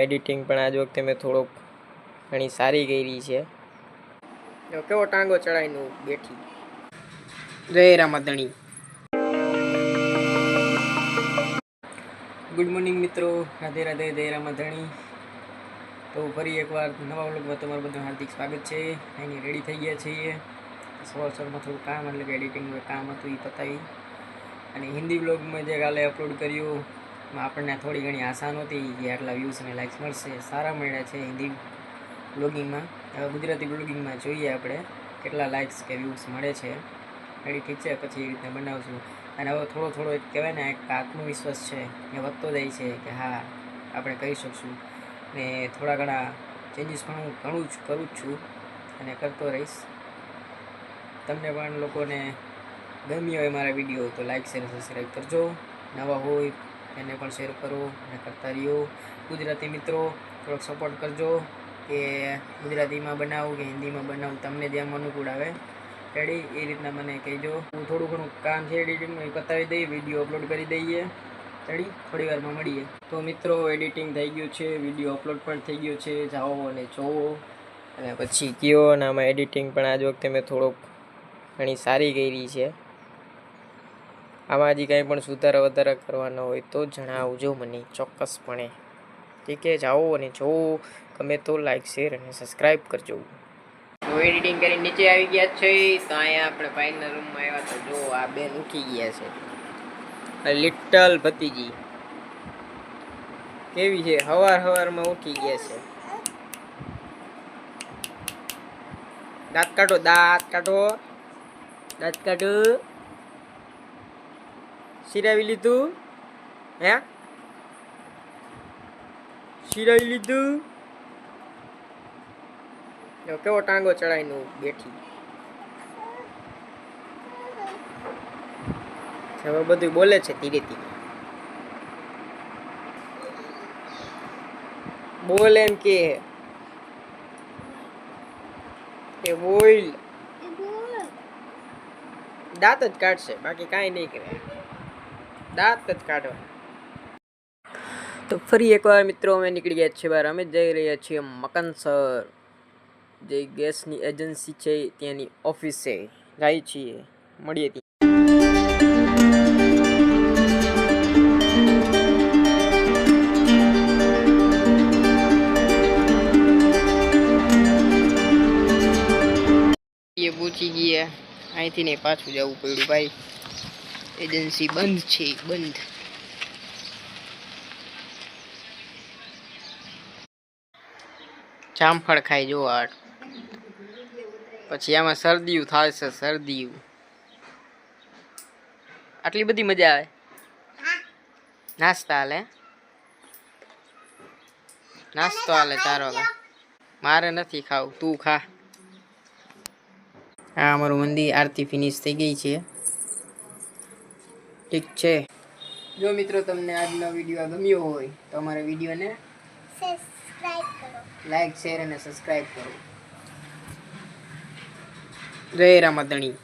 Editing પણ આજ વખતે મેં થોડોક ઘણી સારી કરી છે. જો કેવો ટાંગો ચડાઈને બેઠી. જય રામાધણી. ગુડ મોર્નિંગ મિત્રો, રાધે રાધે, જય રામાધણી. તો ફરી એકવાર નવા વ્લોગમાં તમારું બધું હાર્દિક સ્વાગત છે. અહીં રેડી થઈ ગયા છીએ. સવારમાં થોડું કામ એટલે કે એડિટિંગનું કામ હતું એ પતાવી અને હિન્દી વ્લોગમાં જે કાલે અપલોડ કર્યું આપણને થોડી ઘણી આશા નહોતી કે આટલા વ્યૂઝ અને લાઇક્સ મળશે. સારા મળ્યા છે હિન્દી બ્લોગિંગમાં. હવે ગુજરાતી બ્લોગિંગમાં જોઈએ આપણે કેટલા લાઇક્સ કે વ્યૂઝ મળે છે. રેડી ઠીક છે, પછી એ રીતના બનાવશું. અને હવે થોડો થોડો એક કહેવાય ને એક આત્મવિશ્વાસ છે એ વધતો જાય છે કે હા આપણે કરી શકશું. ને થોડા ઘણા ચેન્જીસ પણ હું ઘણું જ કરું જ છું અને કરતો રહીશ. તમને પણ લોકોને ગમી હોય મારા વિડીયો તો લાઇક શેર સબસ્ક્રાઈબ કરજો. નવા હોય એને પણ શેર કરો અને કરતા રહ્યો. ગુજરાતી મિત્રો થોડોક સપોર્ટ કરજો કે ગુજરાતીમાં બનાવું કે હિન્દીમાં બનાવું, તમને જેમ અનુકૂળ આવે રેડી એ રીતના મને કહેજો. હું થોડું ઘણું કામ છે એડિટિંગનું એ પતાવી દઈએ, વિડીયો અપલોડ કરી દઈએ રેડી. થોડી વારમાં મળીએ. તો મિત્રો એડિટિંગ થઈ ગયું છે, વિડીયો અપલોડ પણ થઈ ગયો છે. જાઓ અને જોવો અને પછી કયો. અને આમાં એડિટિંગ પણ આજ વખતે મેં થોડોક ઘણી સારી કરી છે. આમાં હજી કંઈ પણ સુધારા વધારા કરવાનો હોય તો જણાવજો મને ચોક્કસપણે. ઠીક છે, જાઓ અને જોવો. ગમે તો લાઈક શેર અને સબસ્ક્રાઈબ કરજો. તો એડિટિંગ કરીને નીચે આવી ગયા છે. તો અહીંયા આપણે ભાઈના રૂમમાં આવ્યા તો જો આ બેન ઉઠી ગયા છે. લિટલ ભતીજી કેવી છે, હવારમાં ઉઠી ગયા છે. દાંત કાઢો, દાંત કાઢો, દાંત કાઢો. સિરાવી લીધું? હે સિરાવી લીધું? જો કેવો ટાંગો ચડાઈને બેઠી. હવે બધું બોલે છે ધીરે ધીરે. બોલ એમ કે બોલ. દાંત જ કાઢશે, બાકી કાંઈ નહીં કરે. દાંત જ કાઢવા. તો ફરી એકવાર મિત્રો અમે નીકળી ગયા છીએ બહાર. અમે જઈ રહ્યા છીએ મકનસર, જે ગેસની એજન્સી છે ત્યાંની ઓફિસે જાય છીએ. મળીએ ત્યાં. એ પૂછી ગયા. અહીંથી નહીં પાછું જવું પડ્યું ભાઈ. એજન્સી બંધ છે, બંધ. જામફળ ખાઈ જો આટ. પછી આમાં શરદીયું થાય છે, શરદીયું. આટલી બધી મજા આવે. નાસ્તા હાલે, નાસ્તો હાલે 4 વાગે. મારે નથી ખાવું, તું ખા. હા, અમારું મંદિર આરતી ફિનિશ થઈ ગઈ છે. ઠીક છે. જો મિત્રો તમને આજનો વિડીયો ગમ્યો હોય તો અમારા વિડીયોને સબસ્ક્રાઇબ કરો, લાઈક શેર અને સબસ્ક્રાઇબ કરો. જય રામાધણી.